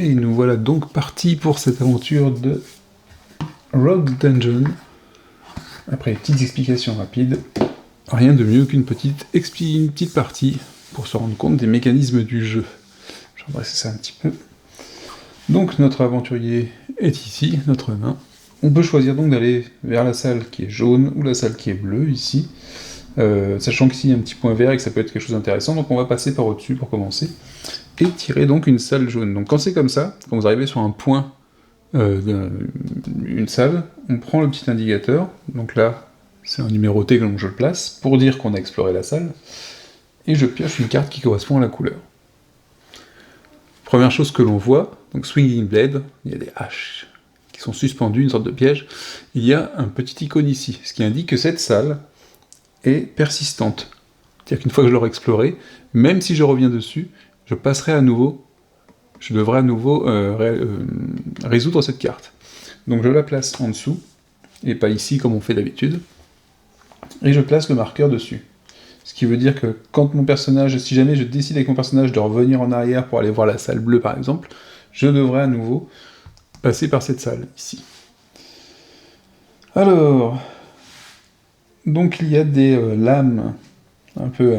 Et nous voilà donc partis pour cette aventure de Rogue Dungeon. Après les petites explications rapides, rien de mieux qu'une petite partie pour se rendre compte des mécanismes du jeu. Je vais redresser ça un petit peu. Donc notre aventurier est ici, notre nain. On peut choisir donc d'aller vers la salle qui est jaune ou la salle qui est bleue ici, sachant qu'ici il y a un petit point vert et que ça peut être quelque chose d'intéressant, donc on va passer par au-dessus pour commencer, et tirer donc une salle jaune. Donc quand c'est comme ça, quand vous arrivez sur un point d'une salle, on prend le petit indicateur, donc là c'est un numéroté donc je le place, pour dire qu'on a exploré la salle, et je pioche une carte qui correspond à la couleur. Première chose que l'on voit, donc Swinging Blade, il y a des haches qui sont suspendues, une sorte de piège, il y a un petit icône ici, ce qui indique que cette salle est persistante. C'est-à-dire qu'une fois que je l'aurai explorée, même si je reviens dessus, je passerai à nouveau, je devrais à nouveau résoudre cette carte. Donc je la place en dessous, et pas ici comme on fait d'habitude, et je place le marqueur dessus. Ce qui veut dire que quand mon personnage, si jamais je décide avec mon personnage de revenir en arrière pour aller voir la salle bleue par exemple, je devrais à nouveau passer par cette salle, ici. Alors, donc il y a des lames un peu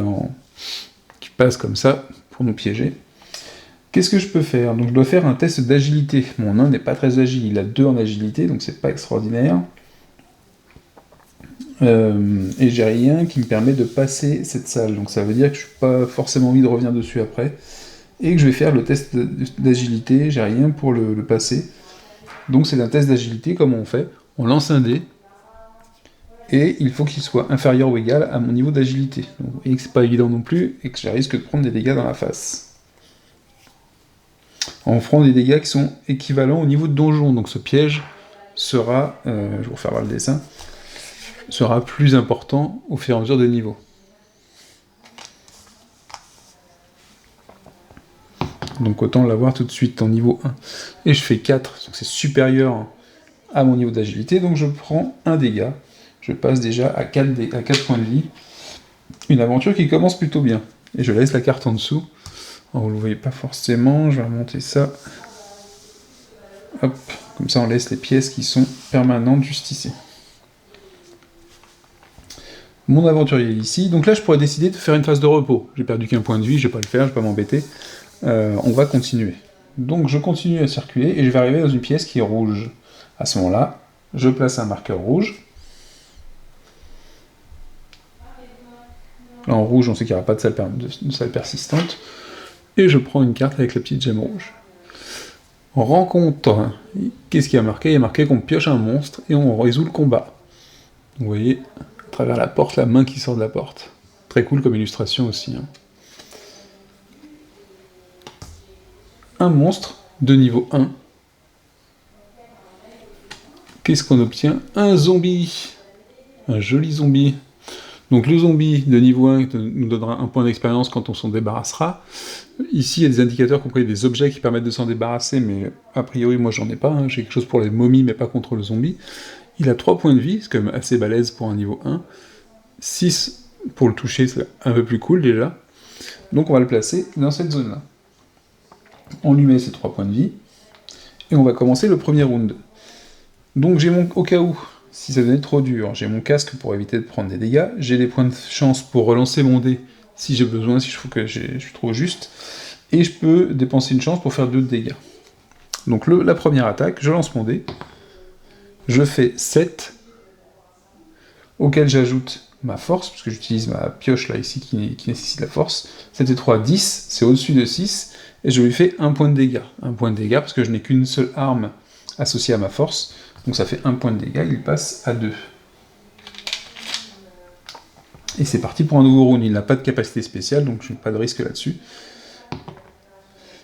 qui passent comme ça pour nous piéger. Qu'est-ce que je peux faire? Donc je dois faire un test d'agilité. Mon nain n'est pas très agile, il a 2 en agilité, donc c'est pas extraordinaire. Et j'ai rien qui me permet de passer cette salle, donc ça veut dire que je n'ai pas forcément envie de revenir dessus après, et que je vais faire le test d'agilité, j'ai rien pour le passer. Donc c'est un test d'agilité, comment on fait? On lance un dé, et il faut qu'il soit inférieur ou égal à mon niveau d'agilité. Donc vous voyez que c'est pas évident non plus, et que je risque de prendre des dégâts dans la face. En ferant des dégâts qui sont équivalents au niveau de donjon, donc ce piège sera, je vais vous refaire voir le dessin, sera plus important au fur et à mesure des niveaux. Donc autant l'avoir tout de suite en niveau 1. Et je fais 4, donc c'est supérieur à mon niveau d'agilité, donc je prends un dégât. Je passe déjà à 4 points de vie. Une aventure qui commence plutôt bien. Et je laisse la carte en dessous. Alors, vous ne le voyez pas forcément, je vais remonter ça. Hop, comme ça on laisse les pièces qui sont permanentes juste ici. Mon aventurier est ici, donc là je pourrais décider de faire une phase de repos. J'ai perdu qu'un point de vie, je vais pas le faire, je vais pas m'embêter. On va continuer. Donc je continue à circuler et je vais arriver dans une pièce qui est rouge. À ce moment-là, je place un marqueur rouge. Là, en rouge, on sait qu'il n'y aura pas de salle persistante. Et je prends une carte avec la petite gemme rouge. On rencontre, qu'est-ce qu'il y a marqué? Il y a marqué qu'on pioche un monstre et on résout le combat. Vous voyez, à travers la porte, la main qui sort de la porte. Très cool comme illustration aussi. Un monstre de niveau 1. Qu'est-ce qu'on obtient? Un zombie. Un joli zombie. Donc le zombie de niveau 1 nous donnera un point d'expérience quand on s'en débarrassera. Ici, il y a des indicateurs compris des objets qui permettent de s'en débarrasser, mais a priori, moi j'en ai pas. J'ai quelque chose pour les momies, mais pas contre le zombie. Il a 3 points de vie, c'est quand même assez balèze pour un niveau 1. 6 pour le toucher, c'est un peu plus cool déjà. Donc on va le placer dans cette zone-là. On lui met ses 3 points de vie, et on va commencer le premier round. Donc j'ai au cas où, si ça devenait trop dur, j'ai mon casque pour éviter de prendre des dégâts, j'ai des points de chance pour relancer mon dé, si j'ai besoin, si je trouve que je suis trop juste, et je peux dépenser une chance pour faire 2 dégâts. Donc la première attaque, je lance mon dé, je fais 7, auquel j'ajoute ma force, parce que j'utilise ma pioche là ici qui nécessite la force. 7 et 3, 10, c'est au-dessus de 6, et je lui fais 1 point de dégâts. 1 point de dégâts parce que je n'ai qu'une seule arme associée à ma force, donc ça fait 1 point de dégâts, il passe à 2. Et c'est parti pour un nouveau round, il n'a pas de capacité spéciale, donc je n'ai pas de risque là-dessus.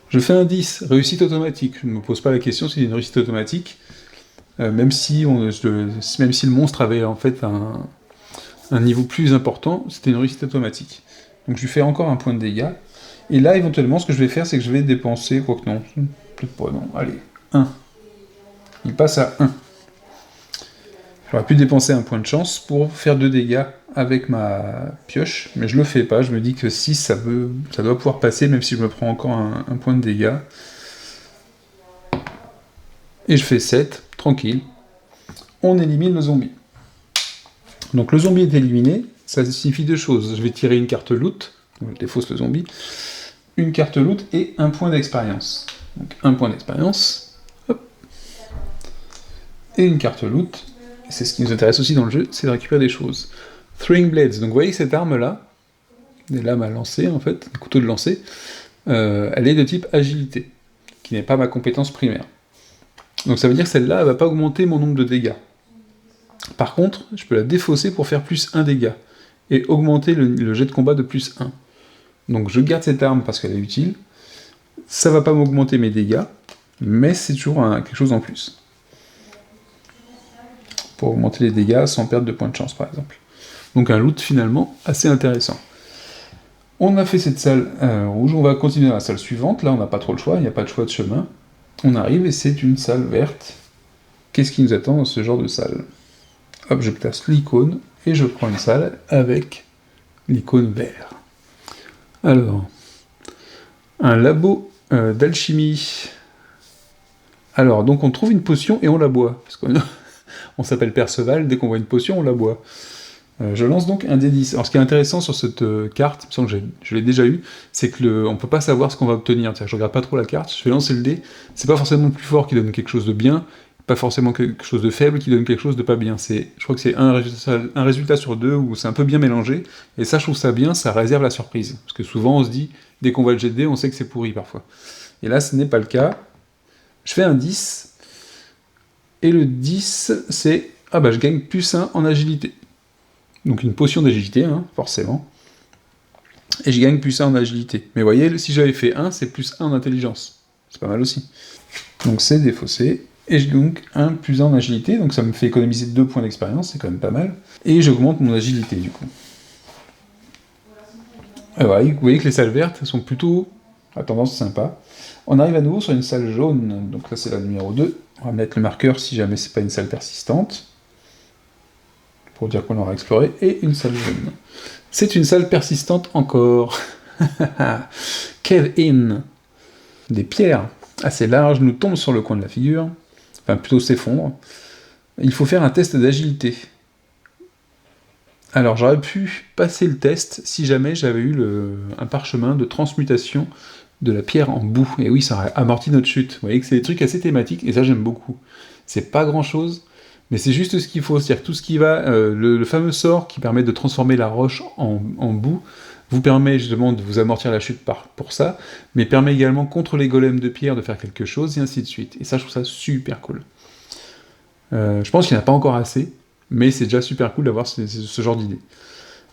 Je fais un 10, réussite automatique. Je ne me pose pas la question si c'est une réussite automatique, même si le monstre avait en fait un niveau plus important, c'était une réussite automatique. Donc je lui fais encore 1 point de dégâts, et là éventuellement ce que je vais faire c'est que je vais dépenser, quoique non, peut-être pas, non, allez, 1. Il passe à 1. J'aurais pu dépenser 1 point de chance pour faire 2 dégâts avec ma pioche, mais je le fais pas, je me dis que 6 ça doit pouvoir passer même si je me prends encore un point de dégâts. et je fais 7, tranquille. On élimine le zombie. Donc le zombie est éliminé, ça signifie deux choses. Je vais tirer une carte loot, donc je défausse le zombie, une carte loot et un point d'expérience. Donc un point d'expérience, hop, et une carte loot. C'est ce qui nous intéresse aussi dans le jeu, c'est de récupérer des choses. Throwing Blades, donc vous voyez cette arme-là, des lames à lancer en fait, des couteaux de lancer, elle est de type agilité, qui n'est pas ma compétence primaire. Donc ça veut dire que celle-là, elle va pas augmenter mon nombre de dégâts. Par contre, je peux la défausser pour faire plus 1 dégât, et augmenter le jet de combat de plus 1. Donc je garde cette arme parce qu'elle est utile, ça va pas m'augmenter mes dégâts, mais c'est toujours quelque chose en plus. Pour augmenter les dégâts sans perdre de points de chance par exemple. Donc un loot finalement assez intéressant. On a fait cette salle rouge, on va continuer dans la salle suivante, là on n'a pas trop le choix, il n'y a pas de choix de chemin. On arrive et c'est une salle verte. Qu'est-ce qui nous attend dans ce genre de salle? Hop, je place l'icône et je prends une salle avec l'icône vert. Alors, un labo d'alchimie. Alors, donc on trouve une potion et on la boit. Parce qu'on s'appelle Perceval, dès qu'on voit une potion, on la boit. Je lance donc un D10. Alors ce qui est intéressant sur cette carte, il me semble que je l'ai déjà eu, c'est que on peut pas savoir ce qu'on va obtenir. Je regarde pas trop la carte, je fais lancer le dé, c'est pas forcément le plus fort qui donne quelque chose de bien, pas forcément quelque chose de faible qui donne quelque chose de pas bien. Je crois que c'est un résultat sur deux où c'est un peu bien mélangé, et ça je trouve ça bien, ça réserve la surprise. Parce que souvent on se dit, dès qu'on voit le jet de dé, on sait que c'est pourri parfois. Et là ce n'est pas le cas. Je fais un 10, et le 10 c'est, je gagne plus 1 en agilité. Donc une potion d'agilité, hein, forcément. Et je gagne plus 1 en agilité. Mais vous voyez, si j'avais fait 1, c'est plus 1 en intelligence. C'est pas mal aussi. Donc c'est défaussé. Et j'ai donc 1 plus 1 en agilité, donc ça me fait économiser 2 points d'expérience, c'est quand même pas mal. Et j'augmente mon agilité, du coup. Et voilà, vous voyez que les salles vertes sont plutôt à tendance sympa. On arrive à nouveau sur une salle jaune, donc là c'est la numéro 2. On va mettre le marqueur si jamais c'est pas une salle persistante. Pour dire qu'on l'aura exploré, et une salle jaune. C'est une salle persistante encore. Cave in. Des pierres assez larges nous tombent sur le coin de la figure, enfin plutôt s'effondrent. Il faut faire un test d'agilité. Alors j'aurais pu passer le test si jamais j'avais eu un parchemin de transmutation de la pierre en boue. Et oui, ça aurait amorti notre chute. Vous voyez que c'est des trucs assez thématiques, et ça j'aime beaucoup. C'est pas grand chose, mais c'est juste ce qu'il faut, c'est-à-dire que tout ce qui va, le fameux sort qui permet de transformer la roche en boue, vous permet justement de vous amortir la chute pour ça, mais permet également contre les golems de pierre de faire quelque chose, et ainsi de suite. Et ça, je trouve ça super cool. Je pense qu'il n'y en a pas encore assez, mais c'est déjà super cool d'avoir ce genre d'idée.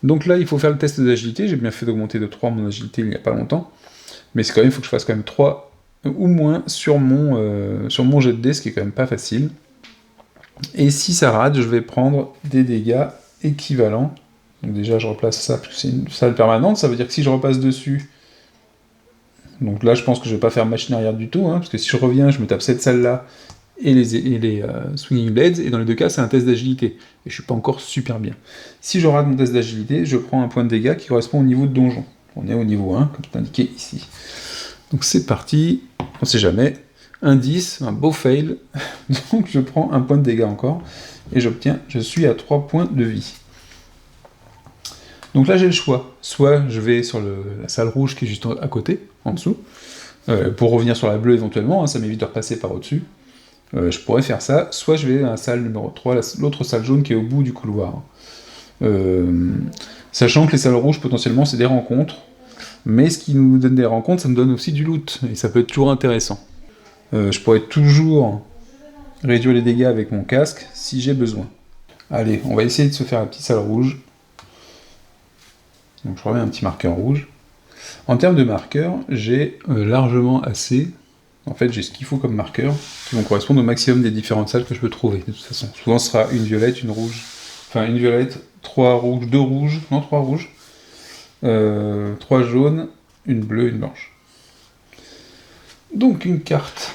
Donc là, il faut faire le test d'agilité, j'ai bien fait d'augmenter de 3 mon agilité il n'y a pas longtemps, mais c'est quand même, il faut que je fasse quand même 3 ou moins sur mon jet de dés, ce qui est quand même pas facile. Et si ça rate, je vais prendre des dégâts équivalents. Donc déjà, je replace ça, parce que c'est une salle permanente, ça veut dire que si je repasse dessus... Donc là, je pense que je vais pas faire machine arrière du tout, hein, parce que si je reviens, je me tape cette salle-là et les Swinging Blades, et dans les deux cas, c'est un test d'agilité. Et je suis pas encore super bien. Si je rate mon test d'agilité, je prends un point de dégâts qui correspond au niveau de donjon. On est au niveau 1, comme c'est indiqué ici. Donc c'est parti, on sait jamais... Un 10, un beau fail, donc je prends un point de dégâts encore, et je suis à 3 points de vie. Donc là j'ai le choix, soit je vais sur la salle rouge qui est juste à côté, en dessous, pour revenir sur la bleue éventuellement, hein, ça m'évite de repasser par au-dessus, je pourrais faire ça, soit je vais à la salle numéro 3, l'autre salle jaune qui est au bout du couloir. Sachant que les salles rouges potentiellement c'est des rencontres, mais ce qui nous donne des rencontres, ça nous donne aussi du loot, et ça peut être toujours intéressant. Je pourrais toujours réduire les dégâts avec mon casque si j'ai besoin. Allez, on va essayer de se faire la petite salle rouge. Donc je remets un petit marqueur rouge. En termes de marqueurs, j'ai largement assez. En fait, j'ai ce qu'il faut comme marqueurs qui vont correspondre au maximum des différentes salles que je peux trouver. De toute façon, souvent ce sera une violette, une rouge. Enfin, une violette, 3 rouges, 2 rouges, non 3 rouges, 3 jaunes, une bleue, une blanche. Donc une carte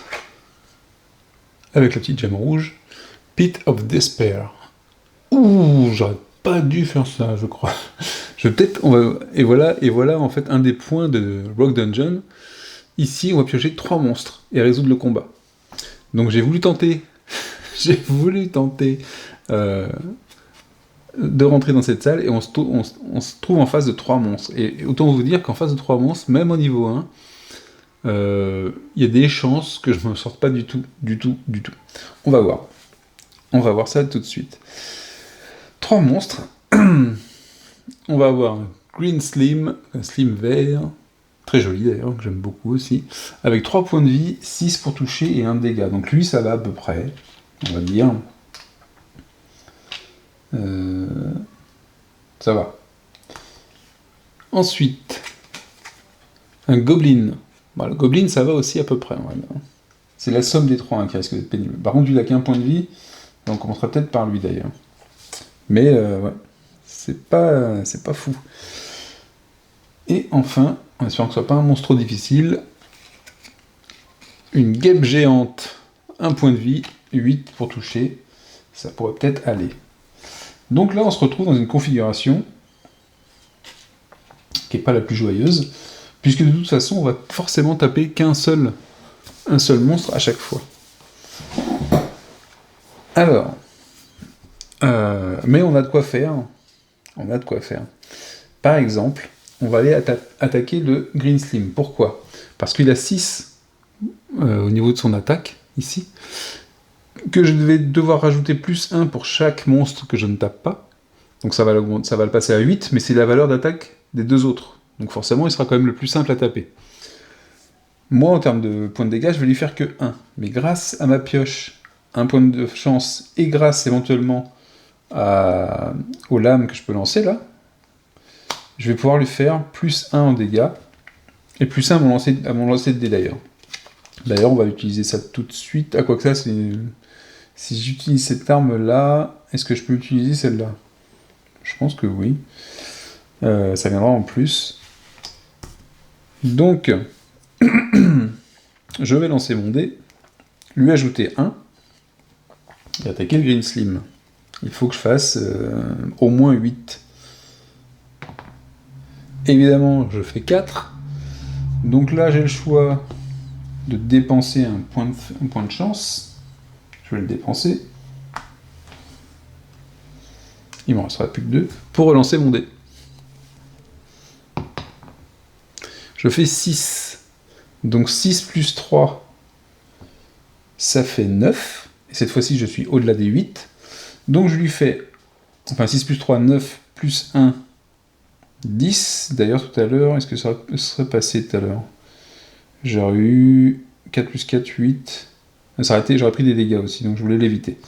avec la petite gemme rouge, Pit of Despair. Ouh, j'aurais pas dû faire ça, je crois. Et voilà en fait un des points de Rogue Dungeon. Ici, on va piocher 3 monstres et résoudre le combat. Donc j'ai voulu tenter, j'ai voulu tenter de rentrer dans cette salle, et on se trouve en face de 3 monstres. Et autant vous dire qu'en face de 3 monstres, même au niveau 1, il y a des chances que je me sorte pas du tout. On va voir. On va voir ça tout de suite. 3 monstres. On va avoir Green Slim, un Slim vert, très joli d'ailleurs, que j'aime beaucoup aussi, avec 3 points de vie, 6 pour toucher et 1 de dégâts. Donc lui, ça va à peu près, on va dire. Ça va. Ensuite, un Goblin. Bon, le Goblin, ça va aussi à peu près, on va dire. C'est la somme des 3 qui risque d'être pénible. Par contre, lui, il a qu'un point de vie, donc on commencera peut-être par lui d'ailleurs. Mais ouais, c'est pas fou. Et enfin, en espérant que ce soit pas un monstre trop difficile, une guêpe géante, 1 point de vie, 8 pour toucher, ça pourrait peut-être aller. Donc là, on se retrouve dans une configuration qui n'est pas la plus joyeuse, puisque de toute façon, on va forcément taper un seul monstre à chaque fois. Alors, mais on a de quoi faire. Par exemple, on va aller attaquer le Green Slim. Pourquoi ? Parce qu'il a 6 au niveau de son attaque, ici, que je vais devoir rajouter plus 1 pour chaque monstre que je ne tape pas. Donc ça va le passer à 8, mais c'est la valeur d'attaque des 2 autres. Donc forcément, il sera quand même le plus simple à taper. Moi, en termes de points de dégâts, je vais lui faire que 1. Mais grâce à ma pioche, 1 point de chance, et grâce éventuellement aux lames que je peux lancer là, je vais pouvoir lui faire plus 1 en dégâts, et plus 1 à mon lancer de dés d'ailleurs. D'ailleurs, on va utiliser ça tout de suite. Ah, quoi que ça, c'est... Si j'utilise cette arme-là, est-ce que je peux utiliser celle-là ? Je pense que oui. Ça viendra en plus. Donc, je vais lancer mon dé, lui ajouter 1, et attaquer le Green Slim. Il faut que je fasse au moins 8. Évidemment, je fais 4. Donc là, j'ai le choix de dépenser un point de chance. Je vais le dépenser. Il m'en restera plus que 2 pour relancer mon dé. Je fais 6. Donc 6 plus 3, ça fait 9. Et cette fois-ci, je suis au-delà des 8. Donc je lui fais... Enfin, 6 plus 3, 9, plus 1, 10. D'ailleurs, tout à l'heure, est-ce que ça serait passé tout à l'heure ? J'aurais eu 4 plus 4, 8. Ça aurait été, j'aurais pris des dégâts aussi, donc je voulais l'éviter.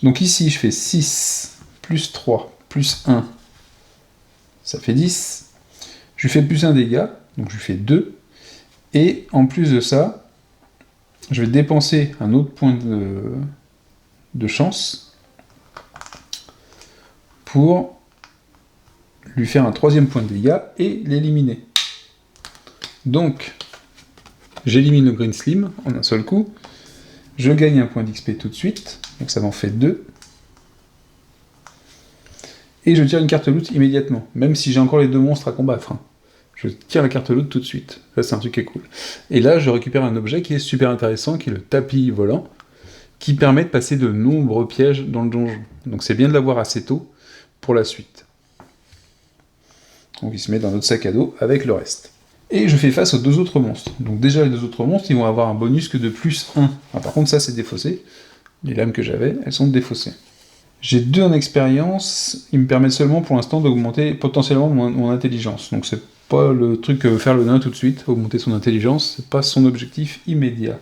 Donc ici, je fais 6, plus 3, plus 1, ça fait 10. Je lui fais plus 1 dégât, donc je lui fais 2. Et en plus de ça, je vais dépenser un autre point de chance pour lui faire un 3e point de dégâts et l'éliminer. Donc, j'élimine le Green Slim en un seul coup. Je gagne un point d'XP tout de suite, donc ça m'en fait 2. Et je tire une carte loot immédiatement, même si j'ai encore les 2 monstres à combattre. Je tire la carte loot tout de suite. Ça, c'est un truc qui est cool. Et là, je récupère un objet qui est super intéressant, qui est le tapis volant, qui permet de passer de nombreux pièges dans le donjon. Donc c'est bien de l'avoir assez tôt pour la suite. Donc il se met dans notre sac à dos avec le reste. Et je fais face aux 2 autres monstres. Donc déjà, les 2 autres monstres, ils vont avoir un bonus que de plus 1. Alors, par contre, ça, c'est défaussé. Les lames que j'avais, elles sont défaussées. J'ai 2 en expérience. Ils me permettent seulement, pour l'instant, d'augmenter potentiellement mon intelligence. Donc c'est pas le truc que veut faire le nain tout de suite, augmenter son intelligence, c'est pas son objectif immédiat.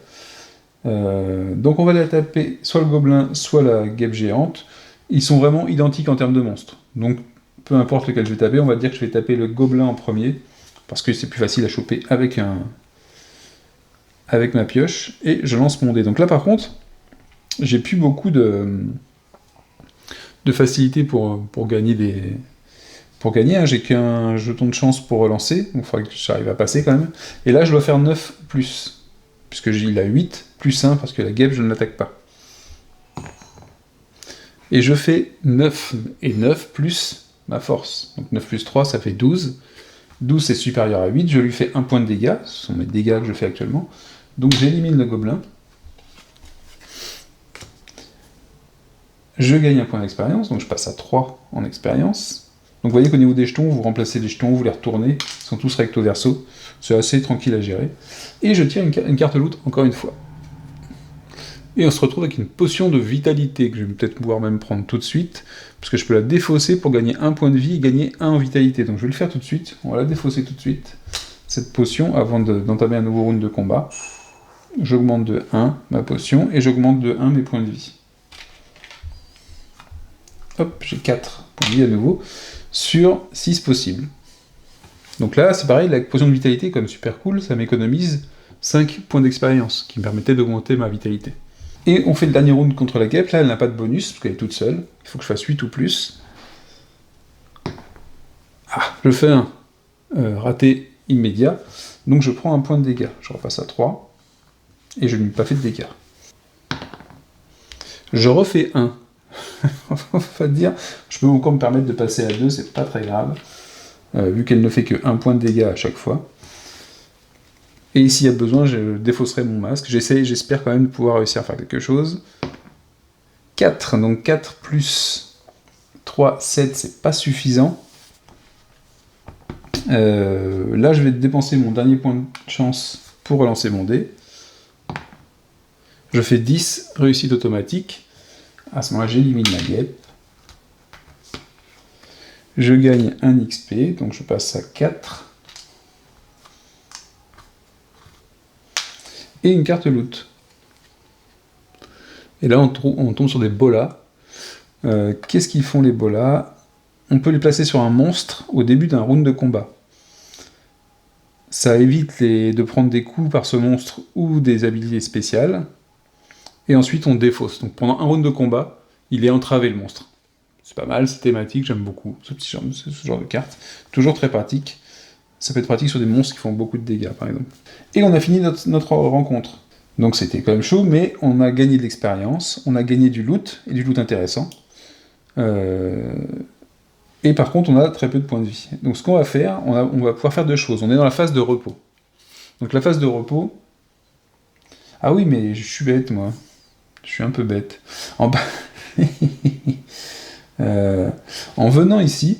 Donc on va aller taper soit le gobelin, soit la guêpe géante. Ils sont vraiment identiques en termes de monstres. Donc peu importe lequel je vais taper, on va dire que je vais taper le gobelin en premier, parce que c'est plus facile à choper avec ma pioche, et je lance mon dé. Donc là par contre, j'ai plus beaucoup de facilité pour gagner des... Pour gagner, j'ai qu'un jeton de chance pour relancer, donc il faudrait que j'arrive à passer quand même. Et là, je dois faire 9+, puisque il a 8, plus 1, parce que la guêpe, je ne l'attaque pas. Et je fais 9, et 9 plus ma force. Donc 9 plus 3, ça fait 12. 12, c'est supérieur à 8, je lui fais 1 point de dégâts, ce sont mes dégâts que je fais actuellement. Donc j'élimine le gobelin, Je gagne un point d'expérience, donc je passe à 3 en expérience. Donc vous voyez qu'au niveau des jetons, vous remplacez les jetons, vous les retournez, ils sont tous recto verso. C'est assez tranquille à gérer. Et je tire une carte loot encore une fois. Et on se retrouve avec une potion de vitalité, que je vais peut-être pouvoir même prendre tout de suite, parce que je peux la défausser pour gagner 1 point de vie et gagner 1 en vitalité. Donc je vais le faire tout de suite, on va la défausser tout de suite, cette potion, avant d'entamer un nouveau round de combat. J'augmente de 1 ma potion, et j'augmente de 1 mes points de vie. Hop, j'ai 4 points de vie à nouveau, sur 6 possibles. Donc là, c'est pareil, la potion de vitalité est comme super cool, ça m'économise 5 points d'expérience, qui me permettaient d'augmenter ma vitalité. Et on fait le dernier round contre la guêpe, là elle n'a pas de bonus, parce qu'elle est toute seule, il faut que je fasse 8 ou plus. Ah, je fais un raté immédiat, donc je prends un point de dégâts, je repasse à 3, et je n'ai pas fait de dégâts. Je refais 1. On va dire, je peux encore me permettre de passer à 2, c'est pas très grave, vu qu'elle ne fait que 1 point de dégâts à chaque fois. Et s'il y a besoin, je défausserai mon masque. J'espère quand même de pouvoir réussir à faire quelque chose. 4, donc 4 plus 3, 7, c'est pas suffisant. Là, je vais dépenser mon dernier point de chance pour relancer mon dé. Je fais 10, réussite automatique. À ce moment-là, j'élimine la guêpe. Je gagne 1 XP, donc je passe à 4. Et une carte loot. Et là, on tombe sur des bolas. Qu'est-ce qu'ils font les bolas? On peut les placer sur un monstre au début d'un round de combat. Ça évite de prendre des coups par ce monstre ou des habilités spéciales. Et ensuite, on défausse. Donc pendant un round de combat, il est entravé le monstre. C'est pas mal, c'est thématique, j'aime beaucoup ce genre de carte. Toujours très pratique. Ça peut être pratique sur des monstres qui font beaucoup de dégâts, par exemple. Et on a fini notre rencontre. Donc c'était quand même chaud, mais on a gagné de l'expérience, on a gagné du loot, et du loot intéressant. Et par contre, on a très peu de points de vie. Donc ce qu'on va faire, on va pouvoir faire deux choses. On est dans la phase de repos. Donc la phase de repos... Ah oui, mais je suis bête, moi. Je suis un peu bête. En venant ici,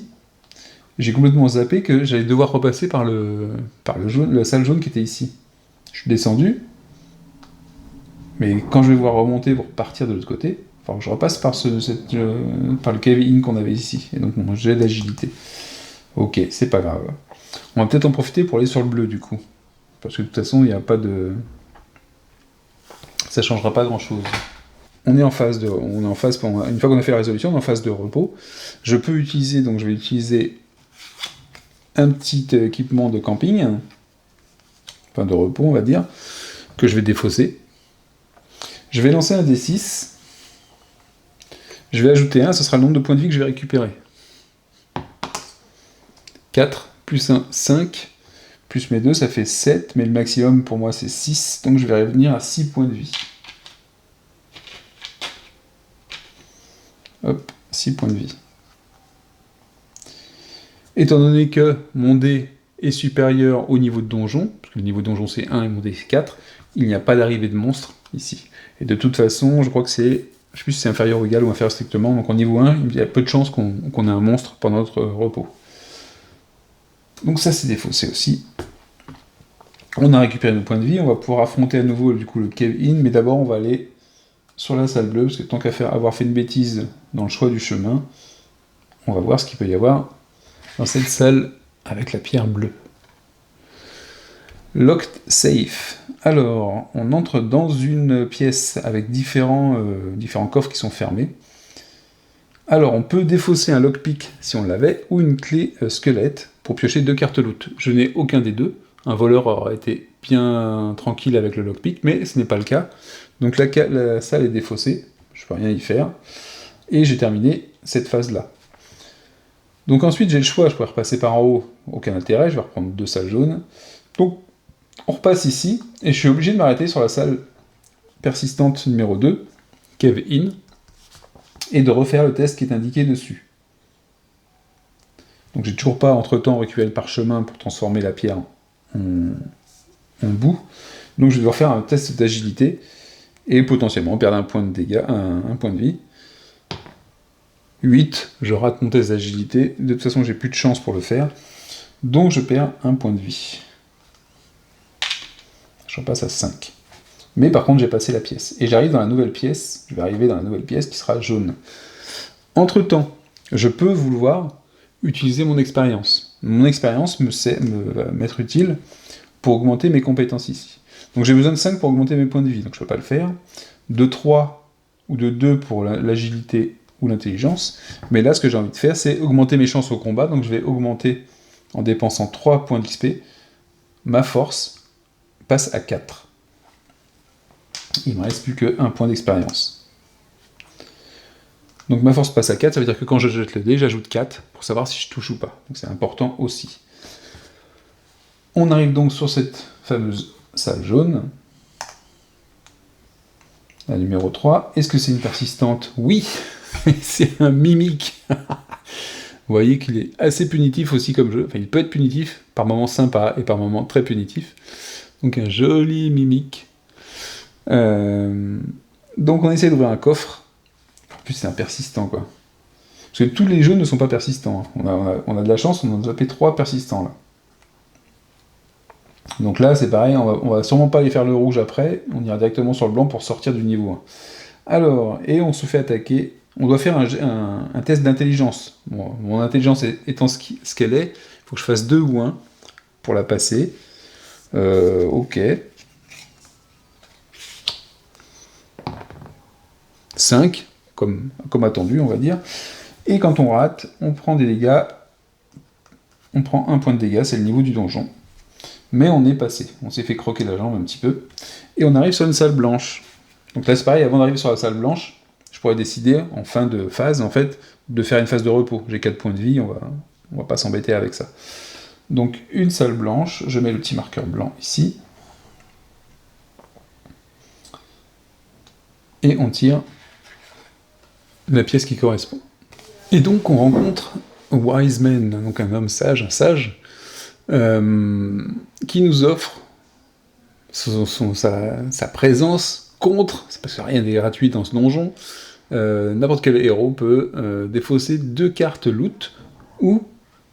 j'ai complètement zappé que j'allais devoir repasser par la salle jaune qui était ici. Je suis descendu, mais quand je vais voir remonter pour partir de l'autre côté, il faut que je repasse par le cave-in qu'on avait ici, et donc mon jet d'agilité. Ok, c'est pas grave. On va peut-être en profiter pour aller sur le bleu, du coup. Parce que de toute façon, il n'y a pas de... Ça changera pas grand-chose. On est en phase une fois qu'on a fait la résolution, on est en phase de repos. Je peux utiliser, donc je vais utiliser un petit équipement de camping, enfin de repos on va dire, que je vais défausser. Je vais lancer un D6. Je vais ajouter 1, ce sera le nombre de points de vie que je vais récupérer. 4, plus 1, 5, plus mes 2, ça fait 7, mais le maximum pour moi c'est 6, donc je vais revenir à 6 points de vie. Hop, 6 points de vie. Étant donné que mon dé est supérieur au niveau de donjon, parce que le niveau de donjon c'est 1 et mon dé c'est 4, il n'y a pas d'arrivée de monstre ici. Et de toute façon, je crois que c'est... Je sais plus si c'est inférieur ou égal ou inférieur strictement, donc en niveau 1, il y a peu de chances qu'on ait un monstre pendant notre repos. Donc ça c'est défaussé aussi. On a récupéré nos points de vie, on va pouvoir affronter à nouveau du coup le cave-in, mais d'abord on va aller sur la salle bleue, parce que tant qu'à avoir fait une bêtise dans le choix du chemin, on va voir ce qu'il peut y avoir dans cette salle avec la pierre bleue. Locked safe. Alors, on entre dans une pièce avec différents coffres qui sont fermés. Alors, on peut défausser un lockpick si on l'avait, ou une clé squelette pour piocher 2 cartes loot. Je n'ai aucun des deux. Un voleur aurait été bien tranquille avec le lockpick, mais ce n'est pas le cas. Donc la salle est défaussée, je peux rien y faire. Et j'ai terminé cette phase-là. Donc ensuite, j'ai le choix, je pourrais repasser par en haut, aucun intérêt, je vais reprendre 2 salles jaunes. Donc, on repasse ici, et je suis obligé de m'arrêter sur la salle persistante numéro 2, Cave In, et de refaire le test qui est indiqué dessus. Donc j'ai toujours pas, entre-temps, récupéré le parchemin pour transformer la pierre en boue, donc je vais devoir faire un test d'agilité, et potentiellement perdre un point de dégâts, un point de vie. 8, je rate mon test d'agilité. De toute façon, j'ai plus de chance pour le faire. Donc je perds un point de vie. Je repasse à 5. Mais par contre, j'ai passé la pièce. Et j'arrive dans la nouvelle pièce. Je vais arriver dans la nouvelle pièce qui sera jaune. Entre-temps, je peux vouloir utiliser mon expérience. Mon expérience va m'être utile pour augmenter mes compétences ici. Donc j'ai besoin de 5 pour augmenter mes points de vie, donc je ne peux pas le faire. De 3 ou de 2 pour l'agilité ou l'intelligence. Mais là, ce que j'ai envie de faire, c'est augmenter mes chances au combat. Donc je vais augmenter, en dépensant 3 points d'XP, ma force passe à 4. Il ne me reste plus qu'un point d'expérience. Donc ma force passe à 4, ça veut dire que quand je jette le dé, j'ajoute 4 pour savoir si je touche ou pas. Donc c'est important aussi. On arrive donc sur cette fameuse salle jaune. La numéro 3. Est-ce que c'est une persistante? Oui. C'est un mimique. Vous voyez qu'il est assez punitif aussi comme jeu. Enfin, il peut être punitif, par moments sympa et par moments très punitif. Donc un joli mimique. Donc on essaie d'ouvrir un coffre. En plus c'est un persistant quoi. Parce que tous les jeux ne sont pas persistants. On a de la chance, on en a tapé 3 persistants là. Donc là c'est pareil, on va sûrement pas aller faire le rouge après, on ira directement sur le blanc pour sortir du niveau 1. Alors, et on se fait attaquer, on doit faire un test d'intelligence. Bon, mon intelligence étant ce qu'elle est, il faut que je fasse 2 ou 1 pour la passer. Ok. 5, comme attendu, on va dire. Et quand on rate, on prend des dégâts. On prend 1 point de dégâts, c'est le niveau du donjon. Mais on est passé. On s'est fait croquer la jambe un petit peu. Et on arrive sur une salle blanche. Donc là, c'est pareil, avant d'arriver sur la salle blanche, je pourrais décider, en fin de phase, en fait, de faire une phase de repos. J'ai 4 points de vie, on va pas s'embêter avec ça. Donc, une salle blanche, je mets le petit marqueur blanc ici. Et on tire la pièce qui correspond. Et donc, on rencontre Wise Man, donc un homme sage, qui nous offre sa présence contre, c'est parce que rien n'est gratuit dans ce donjon, n'importe quel héros peut défausser 2 cartes loot ou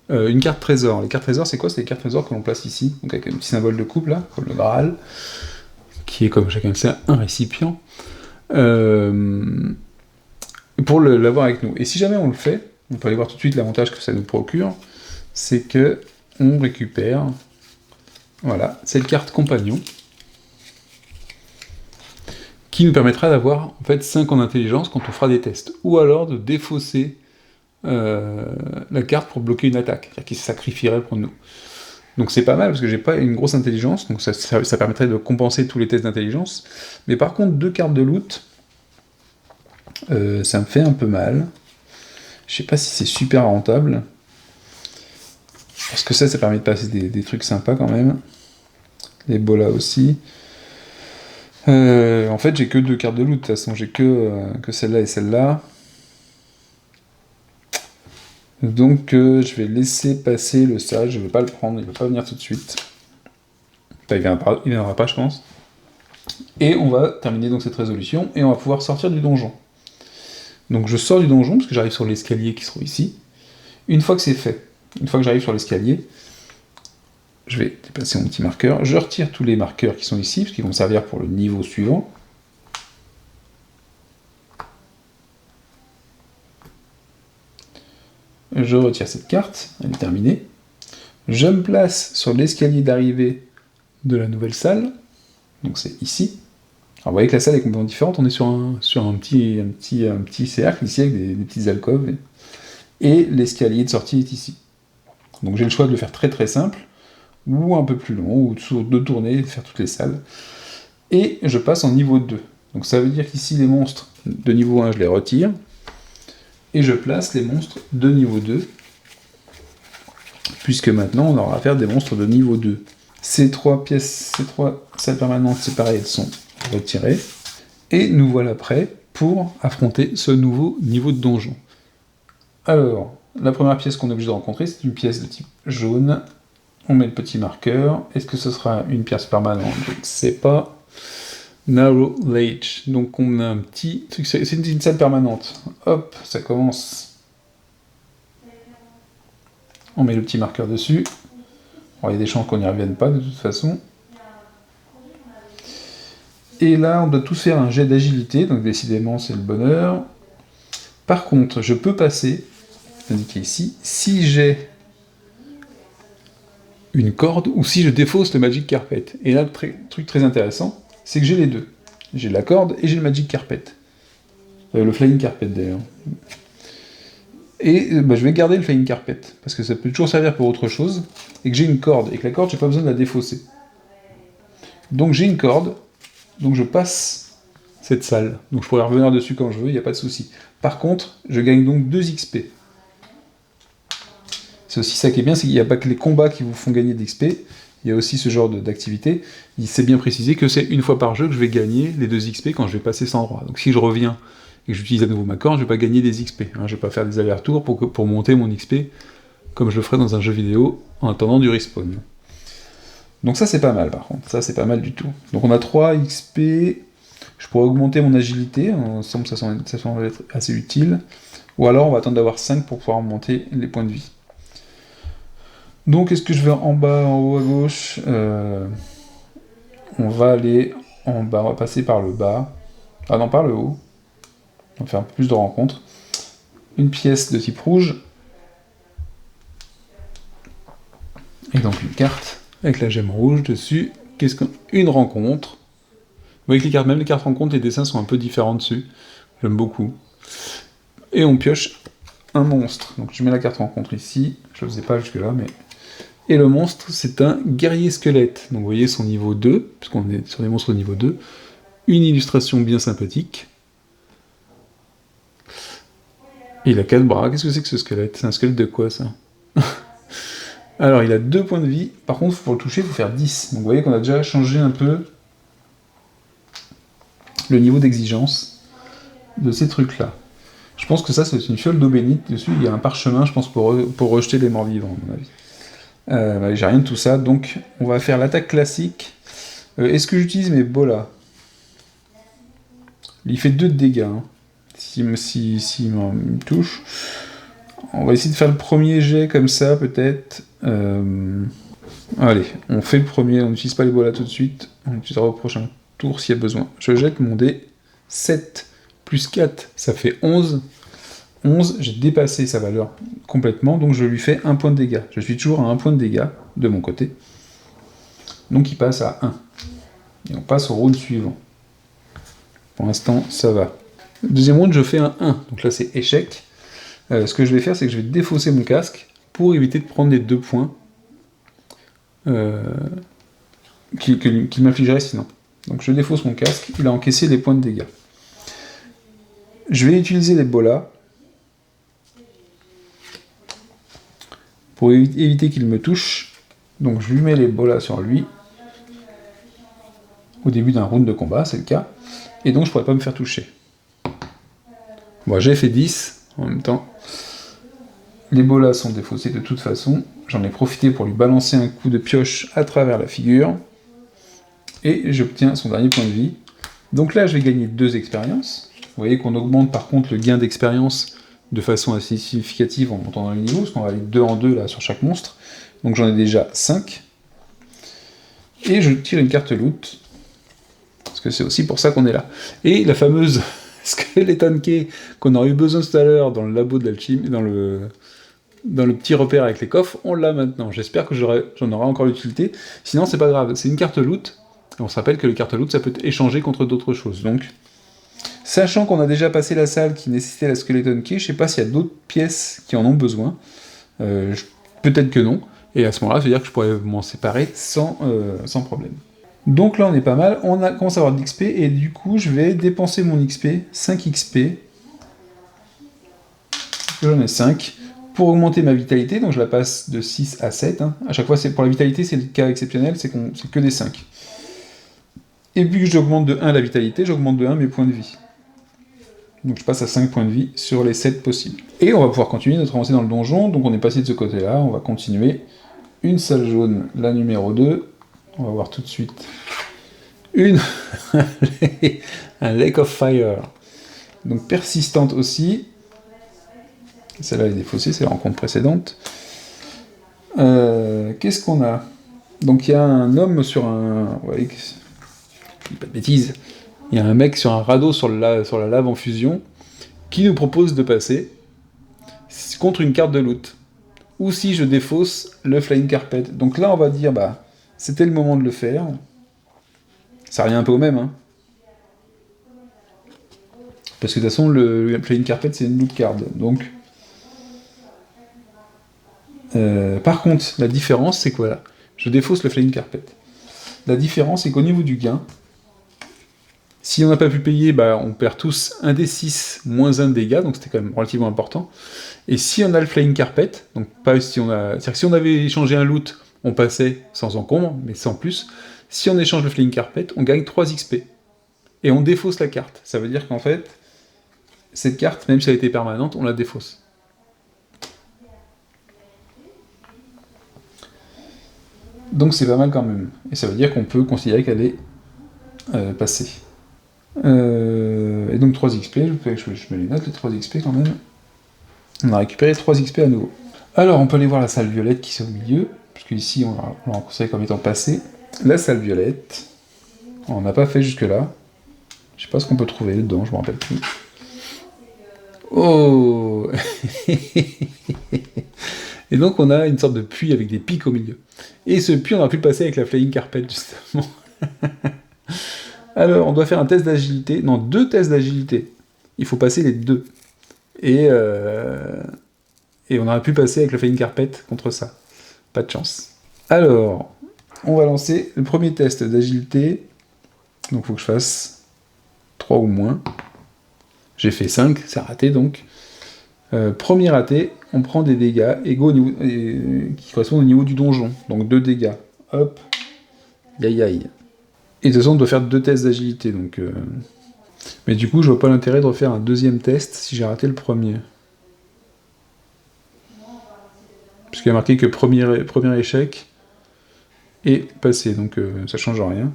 une carte trésor. Les cartes trésors, c'est quoi? C'est les cartes trésors que l'on place ici, donc avec un petit symbole de coupe là, comme le Graal, qui est, comme chacun le sait, un récipient, pour l'avoir avec nous. Et si jamais on le fait, on peut aller voir tout de suite l'avantage que ça nous procure, c'est que on récupère, voilà, cette carte compagnon, qui nous permettra d'avoir en fait 5 en intelligence quand on fera des tests, ou alors de défausser la carte pour bloquer une attaque, c'est-à-dire qu'il se sacrifierait pour nous. Donc c'est pas mal, parce que j'ai pas une grosse intelligence, donc ça permettrait de compenser tous les tests d'intelligence, mais par contre 2 cartes de loot, ça me fait un peu mal. Je sais pas si c'est super rentable, parce que ça permet de passer des trucs sympas quand même. Les bolas aussi. En fait, j'ai que 2 cartes de loot, de toute façon, j'ai que celle-là et celle-là. Donc, je vais laisser passer le sage, je ne vais pas le prendre, il ne va pas venir tout de suite. Enfin, il viendra pas, je pense. Et on va terminer donc cette résolution, et on va pouvoir sortir du donjon. Donc, je sors du donjon, parce que j'arrive sur l'escalier qui se trouve ici. Une fois que c'est fait, une fois que j'arrive sur l'escalier, je vais déplacer mon petit marqueur, je retire tous les marqueurs qui sont ici, parce qu'ils vont me servir pour le niveau suivant. Je retire cette carte, elle est terminée. Je me place sur l'escalier d'arrivée de la nouvelle salle, donc c'est ici. Alors vous voyez que la salle est complètement différente, on est sur un petit cercle ici, avec des petites alcôves, et l'escalier de sortie est ici. Donc j'ai le choix de le faire très très simple, ou un peu plus long, ou de tourner, de faire toutes les salles. Et je passe en niveau 2. Donc ça veut dire qu'ici les monstres de niveau 1, je les retire, et je place les monstres de niveau 2, puisque maintenant on aura affaire des monstres de niveau 2. Ces 3 salles permanentes, c'est pareil, elles sont retirées, et nous voilà prêts pour affronter ce nouveau niveau de donjon. Alors, la première pièce qu'on est obligé de rencontrer, c'est une pièce de type jaune. On met le petit marqueur. Est-ce que ce sera une pièce permanente? Je ne sais pas. Narrow Ledge. Donc on a un petit truc, c'est une salle permanente. Hop, ça commence On met le petit marqueur dessus. Bon, il y a des chances qu'on n'y revienne pas de toute façon. Et là, on doit tous faire un jet d'agilité, donc décidément c'est le bonheur. Par contre, je peux passer, indiqué ici, si j'ai une corde ou si je défausse le Magic Carpet. Et là, le truc très intéressant, c'est que j'ai les deux. J'ai la corde et j'ai le Magic Carpet. Le Flying Carpet d'ailleurs. Et je vais garder le Flying Carpet, parce que ça peut toujours servir pour autre chose, et que j'ai une corde, et que la corde, j'ai pas besoin de la défausser. Donc j'ai une corde, donc je passe cette salle. Donc je pourrais revenir dessus quand je veux, il n'y a pas de souci. Par contre, je gagne donc 2 XP. C'est aussi ça qui est bien, c'est qu'il n'y a pas que les combats qui vous font gagner d'XP, il y a aussi ce genre d'activité. Il s'est bien précisé que c'est une fois par jeu que je vais gagner les 2 XP quand je vais passer cet endroit. Donc si je reviens et que j'utilise à nouveau ma corde, je ne vais pas gagner des XP. Hein, je ne vais pas faire des allers-retours pour monter mon XP comme je le ferais dans un jeu vidéo en attendant du respawn. Donc ça c'est pas mal par contre, ça c'est pas mal du tout. Donc on a 3 XP, je pourrais augmenter mon agilité, ensemble ça semble être assez utile, ou alors on va attendre d'avoir 5 pour pouvoir monter les points de vie. Donc est-ce que je vais en bas, en haut, à gauche On va aller en bas, on va passer par le bas, ah non par le haut, on va faire un peu plus de rencontres. Une pièce de type rouge, et donc une carte avec la gemme rouge dessus. Une rencontre. Vous voyez que les cartes, même les cartes rencontres, les dessins sont un peu différents dessus. J'aime beaucoup. Et on pioche un monstre. Donc je mets la carte rencontre ici. Je ne le faisais pas jusque là, mais... Et le monstre, c'est un guerrier squelette. Donc vous voyez son niveau 2, puisqu'on est sur des monstres au niveau 2. Une illustration bien sympathique. Et il a 4 bras. Qu'est-ce que c'est que ce squelette? C'est un squelette de quoi, ça? Alors, il a 2 points de vie. Par contre, pour le toucher, il faut faire 10. Donc vous voyez qu'on a déjà changé un peu le niveau d'exigence de ces trucs-là. Je pense que ça, c'est une fiole d'eau bénite. Dessus, il y a un parchemin, je pense, pour rejeter les morts vivants, à mon avis. J'ai rien de tout ça, donc on va faire l'attaque classique. Est-ce que j'utilise mes bolas? Il fait 2 de dégâts, hein, s'il me touche. On va essayer de faire le premier jet comme ça, peut-être. Allez, on fait le premier, on n'utilise pas les bolas tout de suite. On utilisera au prochain tour s'il y a besoin. Je jette mon dé. 7 plus 4, ça fait 11. 11, j'ai dépassé sa valeur complètement, donc je lui fais 1 point de dégâts. Je suis toujours à 1 point de dégâts de mon côté. Donc il passe à 1. Et on passe au round suivant. Pour l'instant, ça va. Deuxième round, je fais un 1. Donc là, c'est échec. Ce que je vais faire, c'est que je vais défausser mon casque pour éviter de prendre les 2 points qu'il m'infligerait sinon. Donc je défausse mon casque, il a encaissé les points de dégâts. Je vais utiliser les bolas pour éviter qu'il me touche. Donc je lui mets les bolas sur lui au début d'un round de combat, c'est le cas, et donc je pourrais pas me faire toucher. Bon, j'ai fait 10 en même temps. Les bolas sont défaussés de toute façon. J'en ai profité pour lui balancer un coup de pioche à travers la figure. Et j'obtiens son dernier point de vie. Donc là, je vais gagner 2 expériences. Vous voyez qu'on augmente par contre le gain d'expérience de façon assez significative en montant dans les niveaux, parce qu'on va aller de 2 en 2 là, sur chaque monstre. Donc j'en ai déjà 5. Et je tire une carte loot. Parce que c'est aussi pour ça qu'on est là. Et la fameuse Skeleton Key qu'on aurait eu besoin tout à l'heure dans le labo de l'alchimie, dans le petit repère avec les coffres, on l'a maintenant. J'espère que j'en aurai encore l'utilité. Sinon, c'est pas grave. C'est une carte loot. Et on se rappelle que les cartes loot, ça peut être échangé contre d'autres choses. Donc, sachant qu'on a déjà passé la salle qui nécessitait la Skeleton Key, je sais pas s'il y a d'autres pièces qui en ont besoin. Peut-être que non. Et à ce moment-là, ça veut dire que je pourrais m'en séparer sans problème. Donc là, on est pas mal. On commence à avoir de l'XP. Et du coup, je vais dépenser mon XP, 5 XP. J'en ai 5. Pour augmenter ma vitalité, donc je la passe de 6 à 7. Hein. À chaque fois, pour la vitalité, c'est le cas exceptionnel, c'est que des 5. Et vu que j'augmente de 1 la vitalité, j'augmente de 1 mes points de vie. Donc je passe à 5 points de vie sur les 7 possibles. Et on va pouvoir continuer notre avancée dans le donjon, donc on est passé de ce côté-là, on va continuer. Une salle jaune, la numéro 2. On va voir tout de suite. Un Lake of Fire. Donc persistante aussi. Celle-là est défaussée, c'est la rencontre précédente. Qu'est-ce qu'on a? Donc il y a un homme sur un... Ouais, je dis pas de bêtises. Il y a un mec sur un radeau sur la lave en fusion qui nous propose de passer contre une carte de loot. Ou si je défausse le Flying Carpet. Donc là, on va dire, bah, c'était le moment de le faire. Ça revient un peu au même, hein. Parce que de toute façon, le Flying Carpet, c'est une loot card. Donc, par contre, la différence, c'est quoi là? Je défausse le Flying Carpet. La différence, c'est qu'au niveau du gain, si on n'a pas pu payer, bah, on perd tous 1 des 6 moins 1 de dégâts, donc c'était quand même relativement important. Et si on a le Flying Carpet, donc pas si on a... C'est-à-dire que si on avait échangé un loot, on passait sans encombre, mais sans plus. Si on échange le Flying Carpet, on gagne 3 XP. Et on défausse la carte. Ça veut dire qu'en fait, cette carte, même si elle était permanente, on la défausse. Donc c'est pas mal quand même. Et ça veut dire qu'on peut considérer qu'elle est passée. Et donc 3 XP, je me les note les 3 XP quand même. On a récupéré 3 XP à nouveau. Alors on peut aller voir la salle violette qui est au milieu, puisque ici on l'a considéré comme étant passé. La salle violette, on n'a pas fait jusque là. Je sais pas ce qu'on peut trouver dedans, je me rappelle plus. Oh. Et donc on a une sorte de puits avec des pics au milieu. Et ce puits, on aurait pu le passer avec la Flying Carpet, justement. Alors, on doit faire un test d'agilité. Non, 2 tests d'agilité. Il faut passer les 2. Et on aurait pu passer avec le Flying Carpet contre ça. Pas de chance. Alors, on va lancer le premier test d'agilité. Donc, il faut que je fasse 3 ou moins. J'ai fait 5, c'est raté donc. Premier raté, on prend des dégâts égaux qui correspondent au niveau du donjon. Donc 2 dégâts. Hop. Aïe aïe. Et de toute façon, on doit faire 2 tests d'agilité. Donc, mais du coup, je vois pas l'intérêt de refaire un deuxième test si j'ai raté le premier. Puisqu'il y a marqué que premier échec est passé. Donc ça change rien.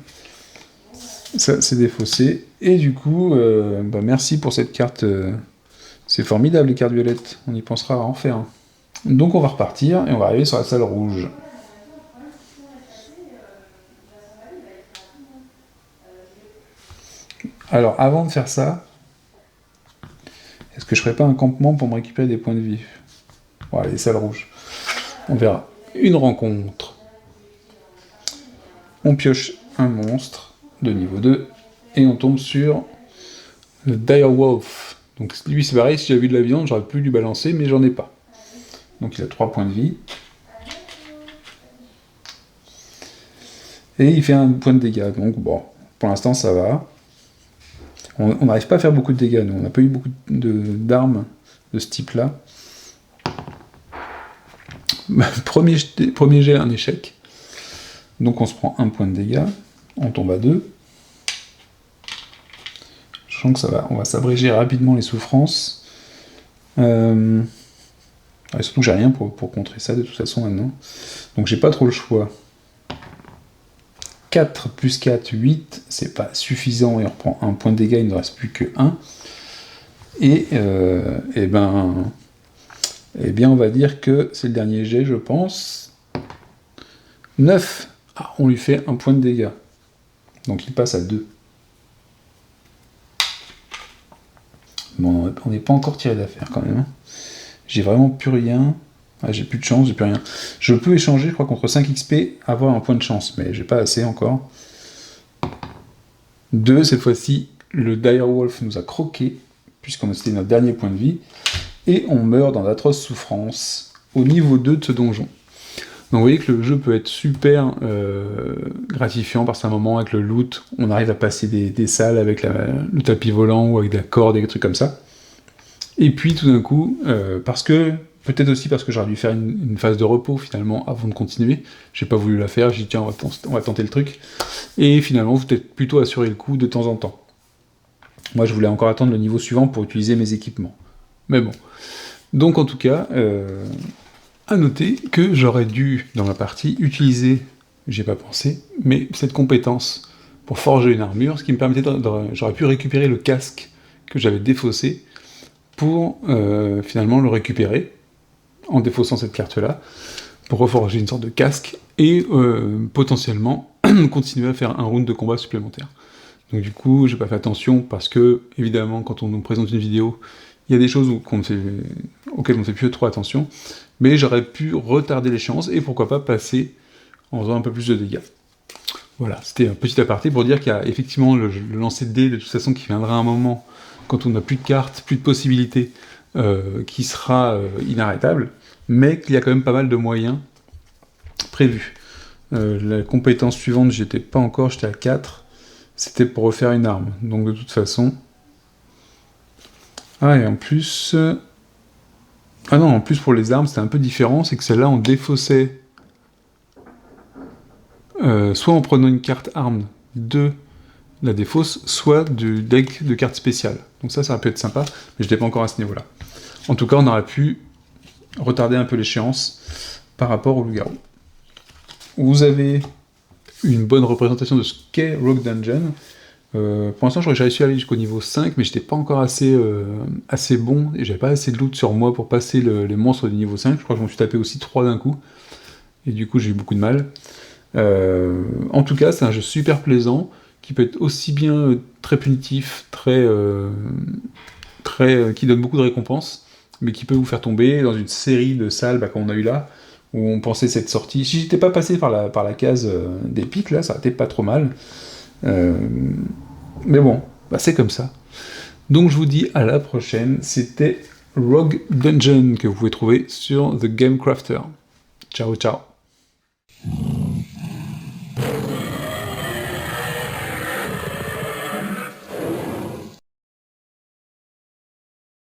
Ça, c'est défaussé. Et du coup, bah, merci pour cette carte. C'est formidable, les cartes violettes. On y pensera à en faire. Hein. Donc on va repartir et on va arriver sur la salle rouge. Alors, avant de faire ça, est-ce que je ferais pas un campement pour me récupérer des points de vie? Voilà, les salles rouges. On verra. Une rencontre. On pioche un monstre de niveau 2 et on tombe sur le Direwolf. Donc lui c'est pareil, si j'avais eu de la viande, j'aurais pu lui balancer, mais j'en ai pas. Donc il a 3 points de vie. Et il fait un point de dégâts, donc bon, pour l'instant ça va. On n'arrive pas à faire beaucoup de dégâts, nous, on n'a pas eu beaucoup d'armes de ce type-là. Premier jet, un échec. Donc on se prend 1 point de dégâts, on tombe à 2. Je sens que ça va, on va s'abréger rapidement les souffrances. Et surtout que j'ai rien pour contrer ça de toute façon maintenant. Donc j'ai pas trop le choix. 4 plus 4, 8, c'est pas suffisant et on reprend 1 point de dégâts, il ne reste plus que 1. Et bien on va dire que c'est le dernier jet, je pense. 9. Ah, on lui fait 1 point de dégâts. Donc il passe à 2. Bon, on n'est pas encore tiré d'affaire quand même. J'ai vraiment plus rien. Ah, j'ai plus de chance, j'ai plus rien. Je peux échanger, je crois, contre 5 XP, avoir un point de chance, mais j'ai pas assez encore. 2, cette fois-ci, le Direwolf nous a croqué, puisqu'on a c'était notre dernier point de vie, et on meurt dans d'atroces souffrances au niveau 2 de ce donjon. Donc vous voyez que le jeu peut être super gratifiant par un moment avec le loot, on arrive à passer des salles avec le tapis volant ou avec de la corde et des trucs comme ça. Et puis tout d'un coup, peut-être aussi parce que j'aurais dû faire une phase de repos finalement avant de continuer, j'ai pas voulu la faire, j'ai dit tiens on va tenter le truc, et finalement vous êtes plutôt assuré le coup de temps en temps. Moi je voulais encore attendre le niveau suivant pour utiliser mes équipements. Mais bon. Donc en tout cas, à noter que j'aurais dû, dans ma partie, utiliser, j'ai pas pensé, mais cette compétence pour forger une armure, ce qui me permettait j'aurais pu récupérer le casque que j'avais défaussé, pour finalement le récupérer, en défaussant cette carte-là, pour reforger une sorte de casque, et potentiellement continuer à faire un round de combat supplémentaire. Donc du coup, j'ai pas fait attention, parce que, évidemment, quand on nous présente une vidéo, il y a des choses auxquelles on ne fait plus trop attention, mais j'aurais pu retarder l'échéance, et pourquoi pas passer en faisant un peu plus de dégâts. Voilà, c'était un petit aparté pour dire qu'il y a effectivement le lancer de dés, de toute façon, qui viendra un moment, quand on n'a plus de cartes, plus de possibilités, qui sera inarrêtable, mais qu'il y a quand même pas mal de moyens prévus. La compétence suivante, j'y étais pas encore, j'étais à 4, c'était pour refaire une arme, donc de toute façon... Ah, et en plus... Ah non, en plus pour les armes, c'était un peu différent, c'est que celle-là, on défaussait... soit en prenant une carte arme de la défausse, soit du deck de cartes spéciales. Donc ça aurait pu être sympa, mais je n'étais pas encore à ce niveau-là. En tout cas, on aurait pu retarder un peu l'échéance par rapport au loup-garou. Vous avez une bonne représentation de ce qu'est Rogue Dungeon. Pour l'instant, j'aurais réussi à aller jusqu'au niveau 5, mais j'étais pas encore assez bon, et j'avais pas assez de loot sur moi pour passer les monstres du niveau 5. Je crois que je m'en suis tapé aussi 3 d'un coup, et du coup j'ai eu beaucoup de mal. En tout cas, c'est un jeu super plaisant, qui peut être aussi bien très punitif, qui donne beaucoup de récompenses, mais qui peut vous faire tomber dans une série de salles comme on a eu là, où on pensait cette sortie. Si j'étais pas passé par la case des pics, là, ça aurait été pas trop mal. Mais bon, c'est comme ça. Donc je vous dis à la prochaine. C'était Rogue Dungeon, que vous pouvez trouver sur The Game Crafter. Ciao, ciao.